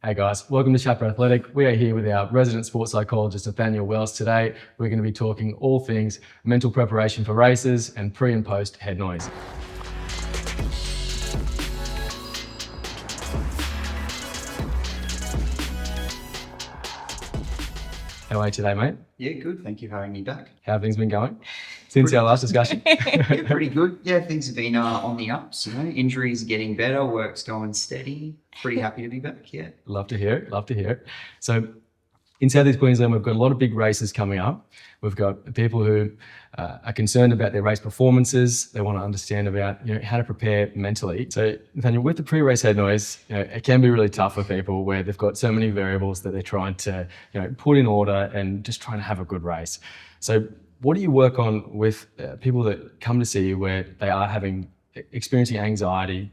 Hey guys, welcome to Chapter.athletic. We are here with our resident sports psychologist, Nathaniel Wells. Today, we're going to be talking all things mental preparation for races and pre and post head noise. How are you today, mate? Yeah, good. Thank you for having me back. How have things been going since our last discussion? Yeah, pretty good. Yeah, things have been on the ups. Injuries are getting better, work's going steady. Pretty happy to be back. Yeah, Love to hear it. Love to hear it. So, in South East Queensland, we've got a lot of big races coming up. We've got people who are concerned about their race performances. They want to understand about how to prepare mentally. So, Nathaniel, with the pre-race head noise, it can be really tough for people where they've got so many variables that they're trying to put in order and just trying to have a good race. So, what do you work on with people that come to see you where they are experiencing anxiety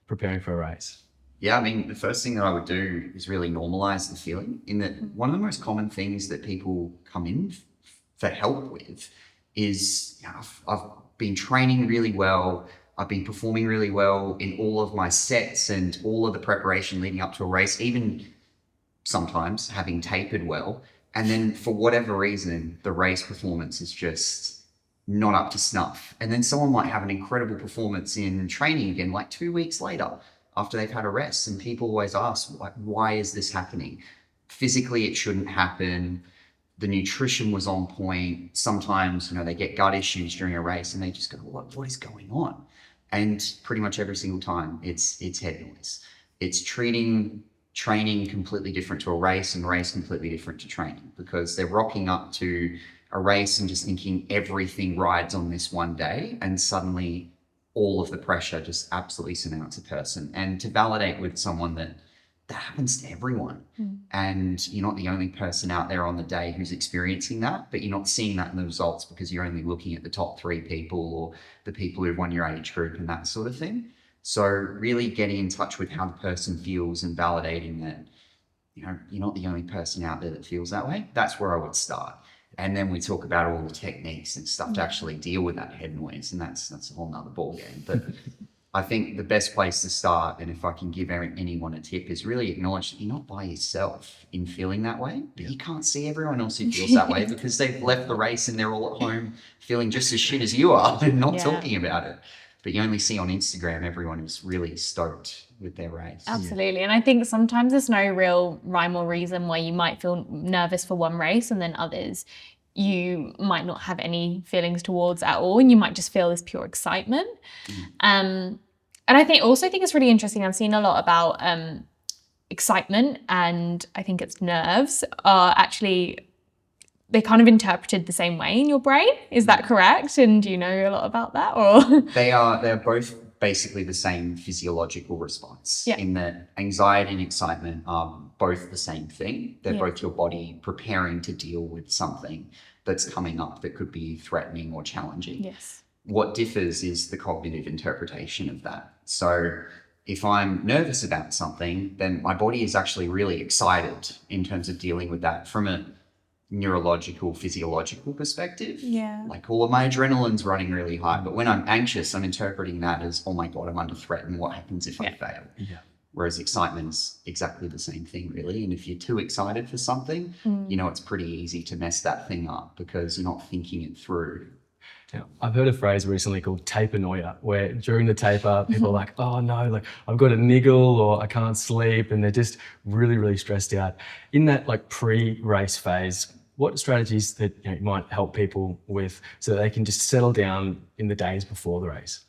preparing for a race? Yeah, I mean, the first thing that I would do is really normalize the feeling, in that one of the most common things that people come in for help with is, I've been training really well, I've been performing really well in all of my sets and all of the preparation leading up to a race, even sometimes having tapered well. And then for whatever reason, the race performance is just not up to snuff. And then someone might have an incredible performance in training again, like 2 weeks later, after they've had a rest. And people always ask, like, why is this happening? Physically, it shouldn't happen. The nutrition was on point. Sometimes, they get gut issues during a race and they just go, what is going on? And pretty much every single time it's head noise. It's treating training completely different to a race and race completely different to training, because they're rocking up to a race and just thinking everything rides on this one day, and suddenly all of the pressure just absolutely surmounts a person. And to validate with someone that happens to everyone. And you're not the only person out there on the day who's experiencing that, but you're not seeing that in the results because you're only looking at the top 3 people or the people who've won your age group and that sort of thing. So really getting in touch with how the person feels and validating that, you're not the only person out there that feels that way. That's where I would start. And then we talk about all the techniques and stuff to actually deal with that head noise. And that's a whole nother ballgame. But I think the best place to start, and if I can give anyone a tip, is really acknowledge that you're not by yourself in feeling that way. But you can't see everyone else who feels that way because they've left the race and they're all at home feeling just as shit as you are and not talking about it. But you only see on Instagram everyone who's really stoked with their race. Absolutely. And I think sometimes there's no real rhyme or reason why you might feel nervous for one race and then others you might not have any feelings towards at all, and you might just feel this pure excitement. And I think it's really interesting. I've seen a lot about excitement, and I think it's nerves are actually, they kind of interpreted the same way in your brain. Is that correct? And do you know a lot about that? Or they're both basically the same physiological response, in that anxiety and excitement are both the same thing. They're both your body preparing to deal with something that's coming up that could be threatening or challenging. Yes. What differs is the cognitive interpretation of that. So if I'm nervous about something, then my body is actually really excited in terms of dealing with that from a neurological, physiological perspective. Yeah. Like all of my adrenaline's running really high. But when I'm anxious, I'm interpreting that as, oh my God, I'm under threat, and what happens if I fail? Yeah. Whereas excitement's exactly the same thing, really. And if you're too excited for something, it's pretty easy to mess that thing up because you're not thinking it through. Now, I've heard a phrase recently called tapernoia, where during the taper, people are like, oh no, like I've got a niggle or I can't sleep, and they're just really, really stressed out. In that pre-race phase, what strategies that you might help people with so that they can just settle down in the days before the race?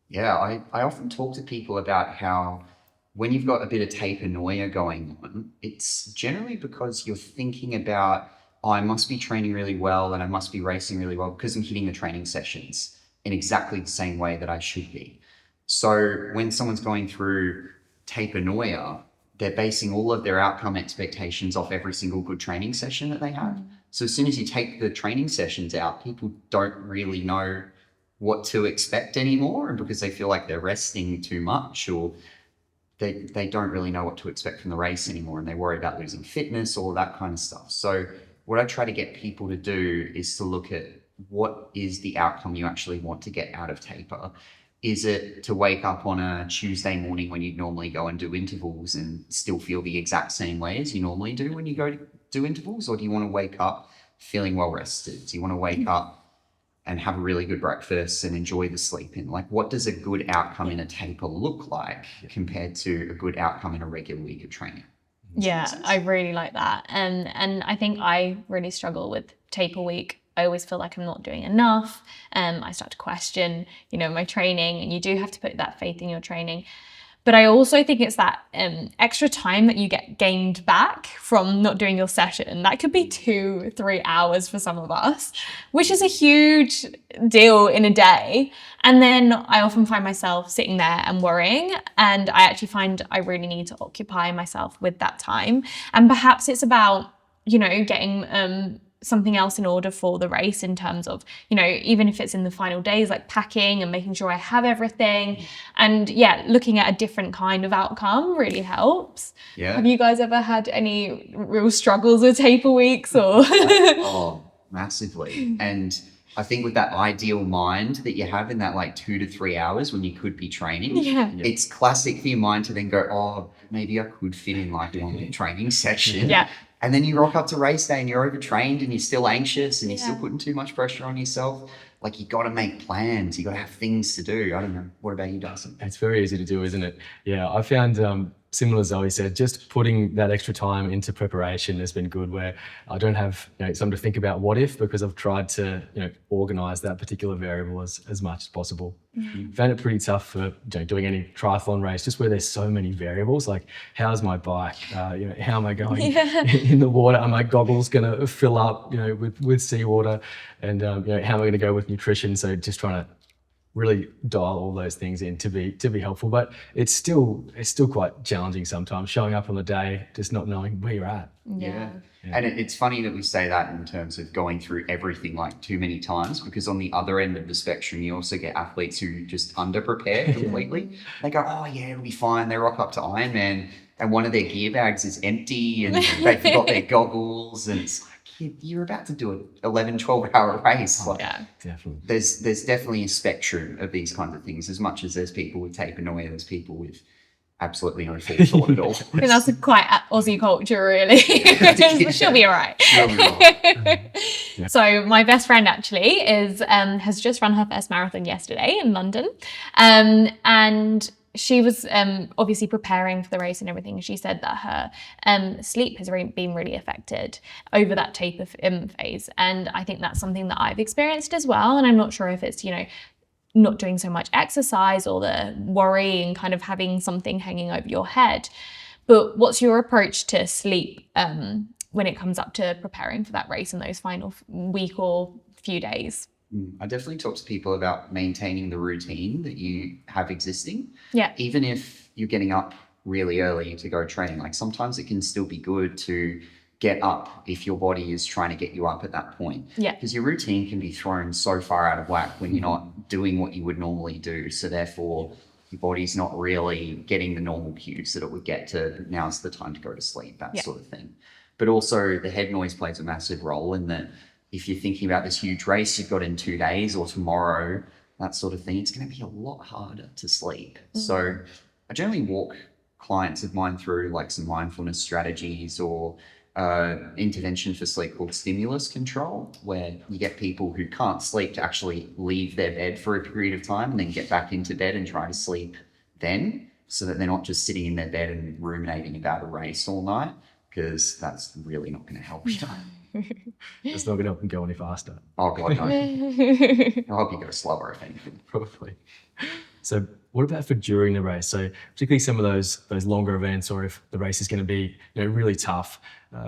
Yeah, I often talk to people about how when you've got a bit of tapernoia going on, it's generally because you're thinking about, I must be training really well and I must be racing really well because I'm hitting the training sessions in exactly the same way that I should be. So when someone's going through tapernoia, they're basing all of their outcome expectations off every single good training session that they have. So as soon as you take the training sessions out, people don't really know what to expect anymore, and because they feel like they're resting too much, or they don't really know what to expect from the race anymore, and they worry about losing fitness, all that kind of stuff. So what I try to get people to do is to look at what is the outcome you actually want to get out of taper. Is it to wake up on a Tuesday morning when you'd normally go and do intervals and still feel the exact same way as you normally do when you go to do intervals? Or do you want to wake up feeling well rested? Do you want to wake up and have a really good breakfast and enjoy the sleep in? Like, what does a good outcome in a taper look like compared to a good outcome in a regular week of training? Yeah, I really like that. And I think I really struggle with taper week. I always feel like I'm not doing enough. I start to question, my training, and you do have to put that faith in your training. But I also think it's that extra time that you get gained back from not doing your session. That could be 2-3 hours for some of us, which is a huge deal in a day. And then I often find myself sitting there and worrying. And I actually find I really need to occupy myself with that time. And perhaps it's about, getting something else in order for the race in terms of, even if it's in the final days, like packing and making sure I have everything. And looking at a different kind of outcome really helps. Yeah. Have you guys ever had any real struggles with taper weeks or? Oh, massively. And I think with that ideal mind that you have in that like 2 to 3 hours when you could be training, it's classic for your mind to then go, oh, maybe I could fit in like one training session. Yeah. And then you rock up to race day and you're overtrained and you're still anxious and you're still putting too much pressure on yourself. Like, you got to make plans. You got to have things to do. I don't know. What about you, Dustin? It's very easy to do, isn't it? Yeah, I found, similar as Zoe said, just putting that extra time into preparation has been good, where I don't have something to think about what if, because I've tried to organise that particular variable as much as possible. Found it pretty tough for doing any triathlon race, just where there's so many variables, like how's my bike, how am I going in the water, are my goggles going to fill up with seawater, and how am I going to go with nutrition. So just trying to really dial all those things in to be helpful, but it's still quite challenging sometimes, showing up on the day just not knowing where you're at. Yeah. And it's funny that we say that in terms of going through everything like too many times, because on the other end of the spectrum, you also get athletes who just under-prepare completely. They go, oh yeah, it'll be fine. They rock up to Ironman and one of their gear bags is empty and they forgot their goggles, and it's like, you're about to do an 11, 12-hour race. Like, Definitely. There's definitely a spectrum of these kinds of things. As much as there's people with tape and aware, there's people with absolutely no forethought at all. I think that's quite Aussie culture, really. She'll be all right. She'll be all right. So my best friend actually has just run her first marathon yesterday in London, and she was obviously preparing for the race and everything. She said that her sleep has been really affected over that taper phase. And I think that's something that I've experienced as well. And I'm not sure if it's, not doing so much exercise or the worry and kind of having something hanging over your head. But what's your approach to sleep when it comes up to preparing for that race in those final week or few days? I definitely talk to people about maintaining the routine that you have existing. Yeah. Even if you're getting up really early to go training, like sometimes it can still be good to get up if your body is trying to get you up at that point. Yeah. Because your routine can be thrown so far out of whack when you're not doing what you would normally do. So therefore, your body's not really getting the normal cues that it would get to, now's the time to go to sleep, that sort of thing. But also the head noise plays a massive role in that. If you're thinking about this huge race you've got in 2 days or tomorrow, that sort of thing, it's going to be a lot harder to sleep. So I generally walk clients of mine through like some mindfulness strategies or intervention for sleep called stimulus control, where you get people who can't sleep to actually leave their bed for a period of time and then get back into bed and try to sleep then, so that they're not just sitting in their bed and ruminating about a race all night, because that's really not going to help you. It's not going to help them go any faster. Oh, God, no. I hope you go slower, if anything. Probably. So what about for during the race? So particularly some of those longer events, or if the race is going to be really tough,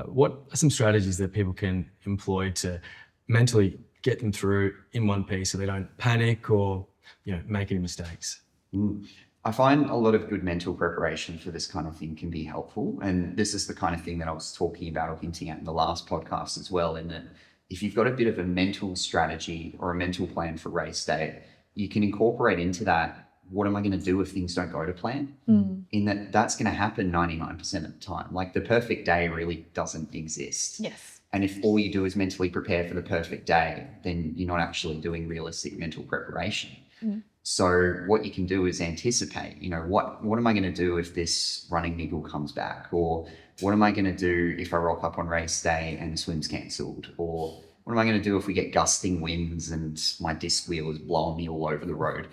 what are some strategies that people can employ to mentally get them through in one piece so they don't panic or make any mistakes? I find a lot of good mental preparation for this kind of thing can be helpful. And this is the kind of thing that I was talking about or hinting at in the last podcast as well, in that if you've got a bit of a mental strategy or a mental plan for race day, you can incorporate into that, what am I going to do if things don't go to plan? In that's going to happen 99% of the time. Like, the perfect day really doesn't exist. Yes. And if all you do is mentally prepare for the perfect day, then you're not actually doing realistic mental preparation. So what you can do is anticipate, what am I going to do if this running niggle comes back? Or what am I going to do if I rock up on race day and the swim's cancelled? Or what am I going to do if we get gusting winds and my disc wheel is blowing me all over the road?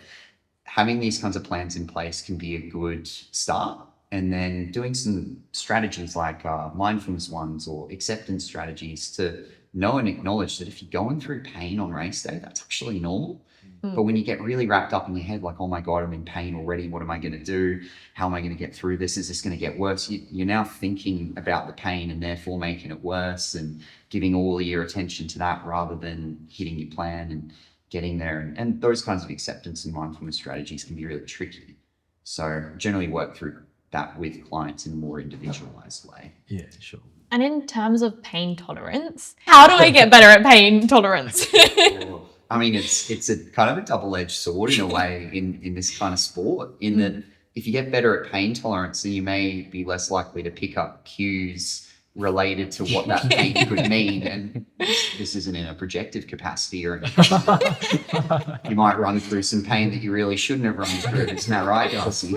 Having these kinds of plans in place can be a good start. And then doing some strategies like mindfulness ones or acceptance strategies to know and acknowledge that if you're going through pain on race day, that's actually normal. But when you get really wrapped up in your head, like, oh my God, I'm in pain already. What am I going to do? How am I going to get through this? Is this going to get worse? You're now thinking about the pain and therefore making it worse and giving all your attention to that rather than hitting your plan and getting there. And those kinds of acceptance and mindfulness strategies can be really tricky. So generally work through that with clients in a more individualized way. Yeah, sure. And in terms of pain tolerance, how do I get better at pain tolerance? I mean, it's a kind of a double-edged sword in a way in this kind of sport, in that if you get better at pain tolerance, then you may be less likely to pick up cues related to what that pain could mean. And this isn't in a projective capacity, or you might run through some pain that you really shouldn't have run through. Isn't that right, Darcy?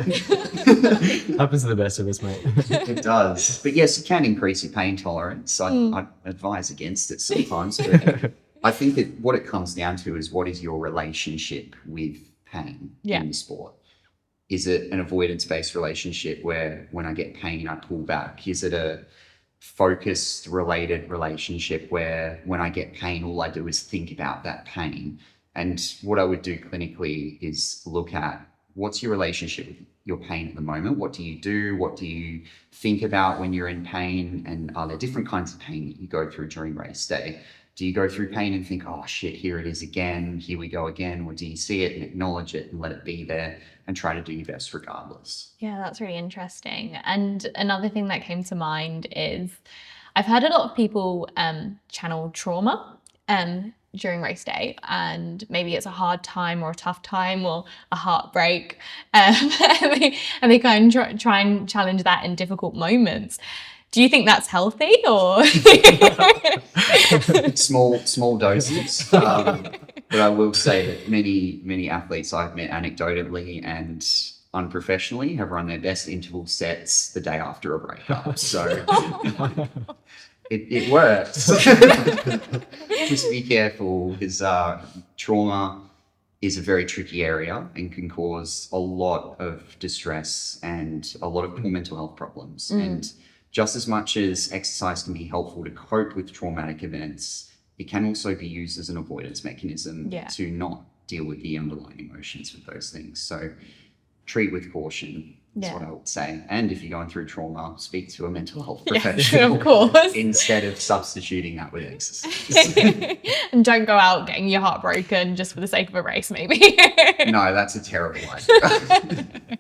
Happens to the best of us, mate. It does. But yes, it can increase your pain tolerance. I advise against it sometimes, but I think that what it comes down to is, what is your relationship with pain in the sport? Is it an avoidance-based relationship where when I get pain, I pull back? Is it a focused related relationship where when I get pain, all I do is think about that pain? And what I would do clinically is look at, what's your relationship with your pain at the moment? What do you do? What do you think about when you're in pain? And are there different kinds of pain that you go through during race day? Do you go through pain and think, oh shit, here it is again, here we go again? Or do you see it and acknowledge it and let it be there and try to do your best regardless? Yeah, that's really interesting. And another thing that came to mind is, I've heard a lot of people channel trauma during race day, and maybe it's a hard time or a tough time or a heartbreak, and they kind of try and challenge that in difficult moments. Do you think that's healthy, or? Small doses. But I will say that many athletes I've met anecdotally and unprofessionally have run their best interval sets the day after a breakup. So it works. Just be careful, because trauma is a very tricky area and can cause a lot of distress and a lot of poor mental health problems. And just as much as exercise can be helpful to cope with traumatic events, it can also be used as an avoidance mechanism to not deal with the underlying emotions with those things. So treat with caution is what I would say. And if you're going through trauma, speak to a mental health professional, of course, instead of substituting that with exercise. And don't go out getting your heart broken just for the sake of a race, maybe. No, that's a terrible idea.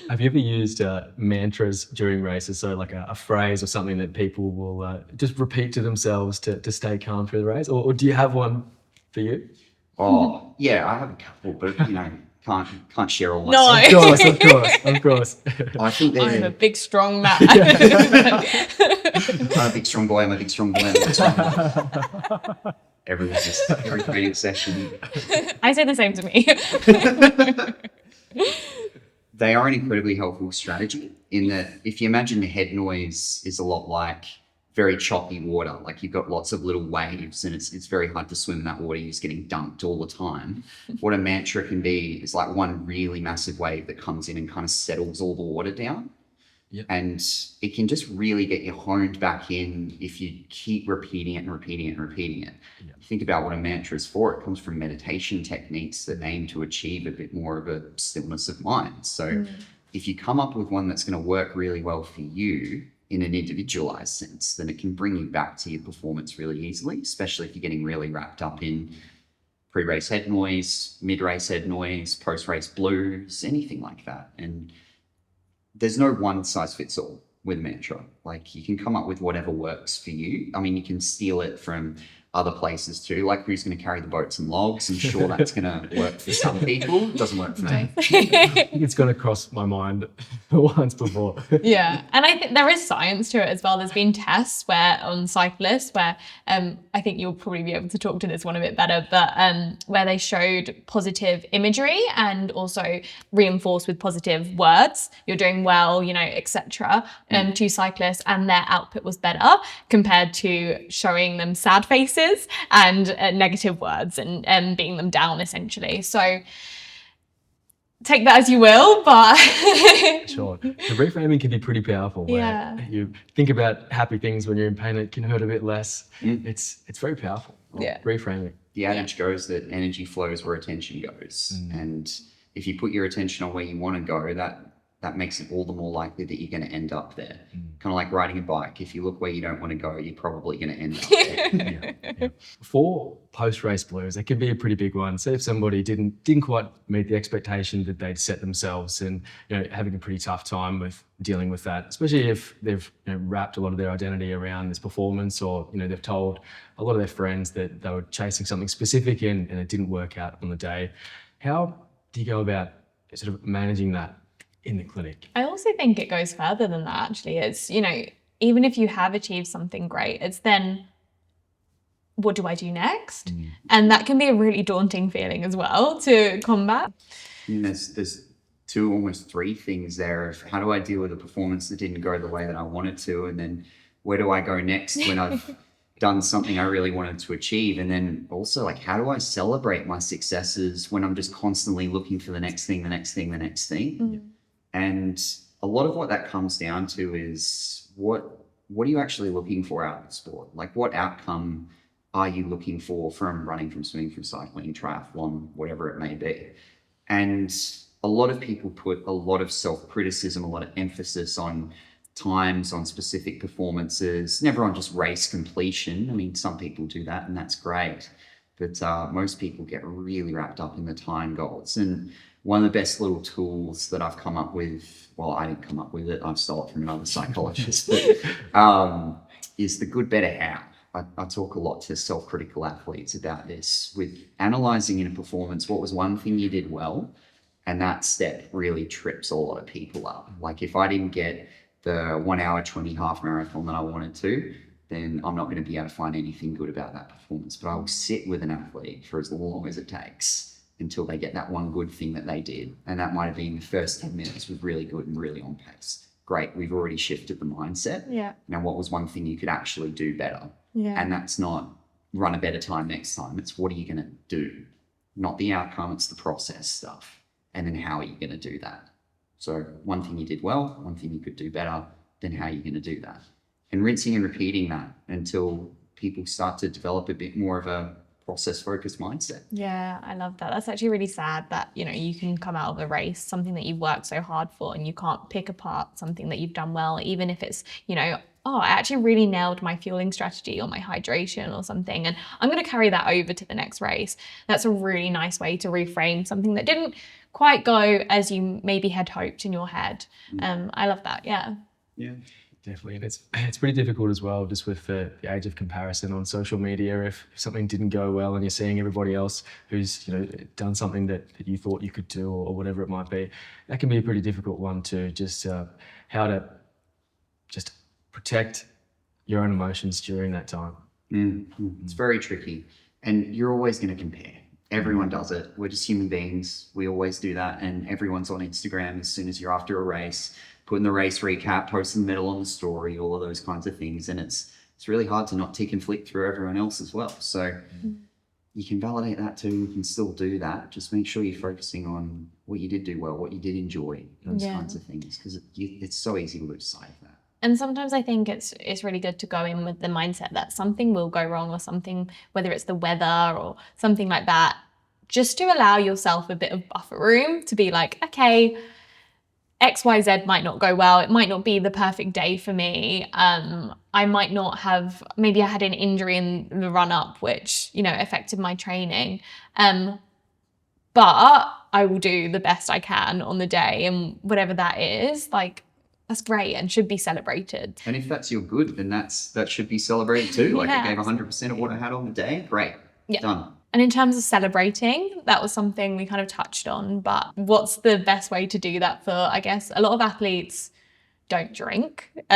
Have you ever used mantras during races? So like a phrase or something that people will just repeat to themselves to stay calm through the race? Or do you have one for you? Oh, yeah, I have a couple, but can't share all. No. Of course. I think I'm a big, strong man. I'm a big, strong boy. I'm a big, strong boy. I'm a big, strong boy. Every training session. I say the same to me. They are an incredibly helpful strategy, in that if you imagine the head noise is a lot like very choppy water, like you've got lots of little waves and it's very hard to swim in that water, you're just getting dunked all the time. What a mantra can be is like one really massive wave that comes in and kind of settles all the water down. Yep. And it can just really get you honed back in if you keep repeating it and repeating it and repeating it. Yep. Think about what a mantra is for. It comes from meditation techniques that aim to achieve a bit more of a stillness of mind. So if you come up with one that's going to work really well for you in an individualized sense, then it can bring you back to your performance really easily, especially if you're getting really wrapped up in pre-race head noise, mid-race head noise, post-race blues, anything like that. And there's no one size fits all with mantra. Like, you can come up with whatever works for you. I mean, you can steal it from other places too. Like, who's going to carry the boats and logs? I'm sure that's going to work for some people. It doesn't work for me. It's gonna cross my mind once before. Yeah, and I think there is science to it as well. There's been tests where on cyclists where I think you'll probably be able to talk to this one a bit better, but where they showed positive imagery and also reinforced with positive words, you're doing well, you know, etc. To cyclists, and their output was better compared to showing them sad faces and negative words and beating them down essentially. So take that as you will, but Sure. The reframing can be pretty powerful. Yeah. Where you think about happy things when you're in pain, it can hurt a bit less. It's very powerful. Yeah. Reframing. The adage goes that energy flows where attention goes. And if you put your attention on where you want to go, that makes it all the more likely that you're going to end up there. Kind of like riding a bike. If you look where you don't want to go, you're probably going to end up there. Yeah. For post-race blues, it can be a pretty big one. Say if somebody didn't quite meet the expectation that they'd set themselves, and having a pretty tough time with dealing with that, especially if they've wrapped a lot of their identity around this performance, or they've told a lot of their friends that they were chasing something specific and it didn't work out on the day. How do you go about sort of managing that in the clinic? I also think it goes further than that, actually. It's, even if you have achieved something great, it's then, what do I do next? And that can be a really daunting feeling as well to combat. And there's two, almost three things there of how do I deal with a performance that didn't go the way that I wanted to, and then where do I go next when I've done something I really wanted to achieve, and then also like how do I celebrate my successes when I'm just constantly looking for the next thing, the next thing, the next thing. And a lot of what that comes down to is what are you actually looking for out of the sport? Like, what outcome are you looking for from running, from swimming, from cycling, triathlon, whatever it may be? And a lot of people put a lot of self-criticism, a lot of emphasis on times, on specific performances, never on just race completion. I mean, some people do that and that's great, but most people get really wrapped up in the time goals. And one of the best little tools that I've come up with, well, I didn't come up with it, I've stole it from another psychologist, but is the good, better, how. I talk a lot to self-critical athletes about this, with analysing in a performance, what was one thing you did well? And that step really trips a lot of people up. Like, if I didn't get the 1 hour 20 half marathon that I wanted to, then I'm not going to be able to find anything good about that performance. But I will sit with an athlete for as long as it takes until they get that one good thing that they did. And that might have been the first 10 minutes was really good and really on pace. Great, we've already shifted the mindset. Yeah. Now, what was one thing you could actually do better? Yeah. And that's not run a better time next time. It's what are you going to do? Not the outcome, it's the process stuff. And then how are you going to do that? So one thing you did well, one thing you could do better, then how are you going to do that? And rinsing and repeating that until people start to develop a bit more of a process-focused mindset. Yeah, I love that. That's actually really sad that, you can come out of a race, something that you've worked so hard for, and you can't pick apart something that you've done well, even if it's, oh, I actually really nailed my fueling strategy or my hydration or something, and I'm going to carry that over to the next race. That's a really nice way to reframe something that didn't quite go as you maybe had hoped in your head. I love that. Yeah. Yeah. Definitely, and it's pretty difficult as well, just with the age of comparison on social media. If something didn't go well and you're seeing everybody else who's done something that you thought you could do, or whatever it might be, that can be a pretty difficult one to just how to just protect your own emotions during that time. It's very tricky, and you're always going to compare. Everyone does it. We're just human beings. We always do that, and everyone's on Instagram as soon as you're after a race, putting the race recap, posting the medal on the story, all of those kinds of things. And it's really hard to not tick and flick through everyone else as well. So you can validate that too. You can still do that. Just make sure you're focusing on what you did do well, what you did enjoy, those kinds of things, because it's so easy to lose sight of that. And sometimes I think it's really good to go in with the mindset that something will go wrong, or something, whether it's the weather or something like that, just to allow yourself a bit of buffer room to be like, okay, XYZ might not go well. It might not be the perfect day for me. I might not have, maybe I had an injury in the run up, which, affected my training. But I will do the best I can on the day, and whatever that is, like, that's great and should be celebrated. And if that's your good, then that should be celebrated too. Like, Yeah, I gave 100% of what I had on the day. Great. Yeah. Done. And in terms of celebrating, that was something we kind of touched on, but what's the best way to do that for, I guess, a lot of athletes don't drink, who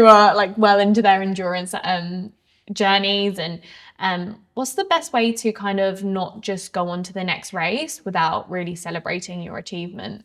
are like well into their endurance journeys, and what's the best way to kind of not just go on to the next race without really celebrating your achievement?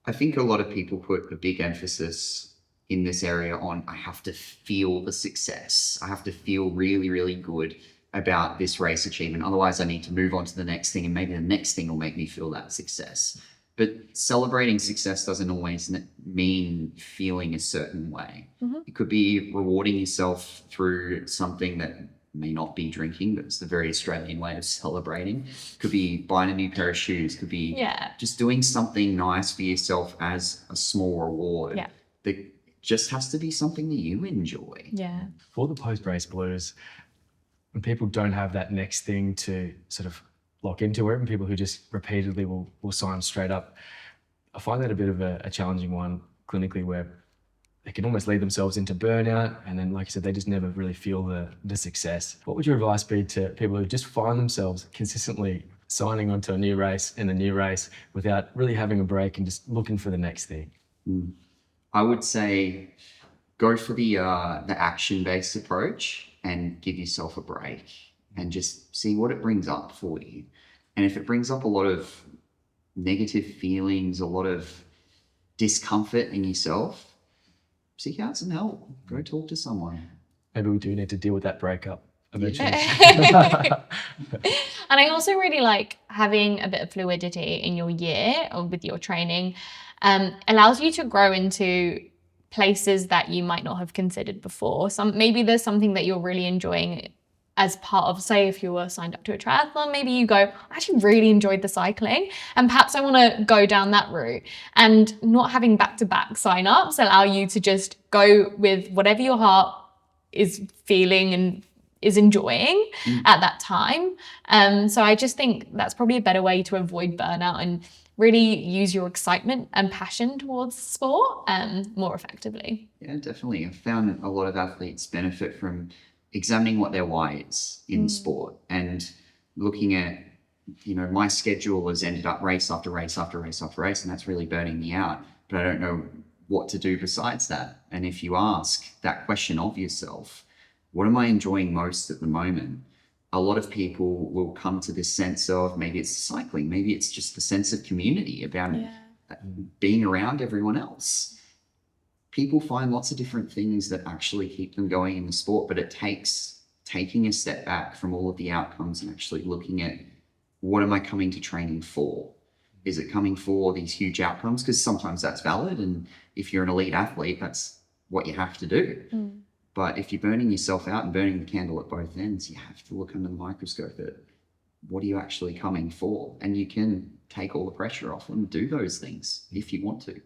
I think a lot of people put a big emphasis in this area on, I have to feel the success. I have to feel really, really good about this race achievement. Otherwise, I need to move on to the next thing, and maybe the next thing will make me feel that success. But celebrating success doesn't always mean feeling a certain way. It could be rewarding yourself through something that may not be drinking, but it's the very Australian way of celebrating. Could be buying a new pair of shoes. Could be just doing something nice for yourself as a small reward. That just has to be something that you enjoy. For the post-race blues, when people don't have that next thing to sort of lock into it, and people who just repeatedly will sign straight up, I find that a bit of a challenging one clinically, where they can almost lead themselves into burnout, and then, like you said, they just never really feel the success. What would your advice be to people who just find themselves consistently signing onto a new race and a new race without really having a break and just looking for the next thing? I would say go for the action-based approach and give yourself a break and just see what it brings up for you. And if it brings up a lot of negative feelings, a lot of discomfort in yourself, seek out some help. Go talk to someone. Maybe we do need to deal with that breakup eventually. And I also really like having a bit of fluidity in your year or with your training. Allows you to grow into places that you might not have considered before. Maybe there's something that you're really enjoying as part of, say, if you were signed up to a triathlon, maybe you go, I actually really enjoyed the cycling, and perhaps I want to go down that route. And not having back-to-back sign-ups allow you to just go with whatever your heart is feeling and is enjoying at that time. So I just think that's probably a better way to avoid burnout and really use your excitement and passion towards sport more effectively. Yeah, definitely. I've found a lot of athletes benefit from examining what their why is in sport and looking at, my schedule has ended up race after race after race after race, and that's really burning me out, but I don't know what to do besides that. And if you ask that question of yourself, what am I enjoying most at the moment? A lot of people will come to this sense of, maybe it's cycling, maybe it's just the sense of community about being around everyone else. People find lots of different things that actually keep them going in the sport, but it takes taking a step back from all of the outcomes and actually looking at, what am I coming to training for? Is it coming for these huge outcomes? Because sometimes that's valid, and if you're an elite athlete, that's what you have to do. But if you're burning yourself out and burning the candle at both ends, you have to look under the microscope at, what are you actually coming for? And you can take all the pressure off and do those things if you want to.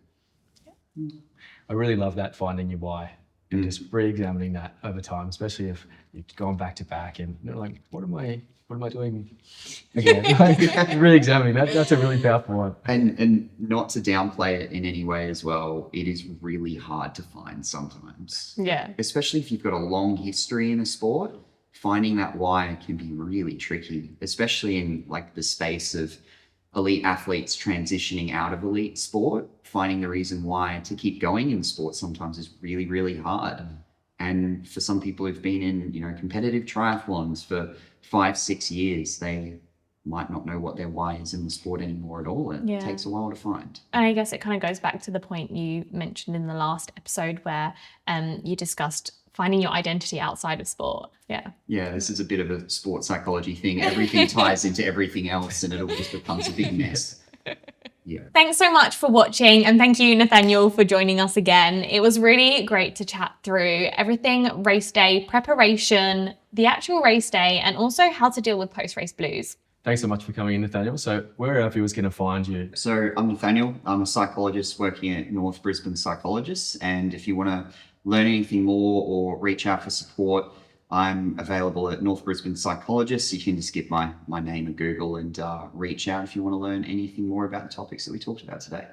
I really love that, finding your why and just re-examining that over time, especially if you've gone back to back and you're like, what am I doing again? Re-examining that's a really powerful one. And not to downplay it in any way as well, it is really hard to find sometimes. Especially if you've got a long history in a sport, finding that why can be really tricky, especially in like the space of elite athletes transitioning out of elite sport. Finding the reason why to keep going in sport sometimes is really, really hard. And for some people who've been in, competitive triathlons for 5-6 years, they might not know what their why is in the sport anymore at all. It takes a while to find. And I guess it kind of goes back to the point you mentioned in the last episode where you discussed finding your identity outside of sport. Yeah, this is a bit of a sports psychology thing. Everything ties into everything else, and it all just becomes a big mess. Thanks so much for watching, and thank you, Nathaniel, for joining us again. It was really great to chat through everything race day preparation, the actual race day, and also how to deal with post-race blues. Thanks so much for coming in, Nathaniel. So where are our viewers going to find you? So I'm Nathaniel. I'm a psychologist working at North Brisbane Psychologists. And if you want to learn anything more or reach out for support, I'm available at North Brisbane Psychologists. You can just give my name a Google and reach out if you want to learn anything more about the topics that we talked about today.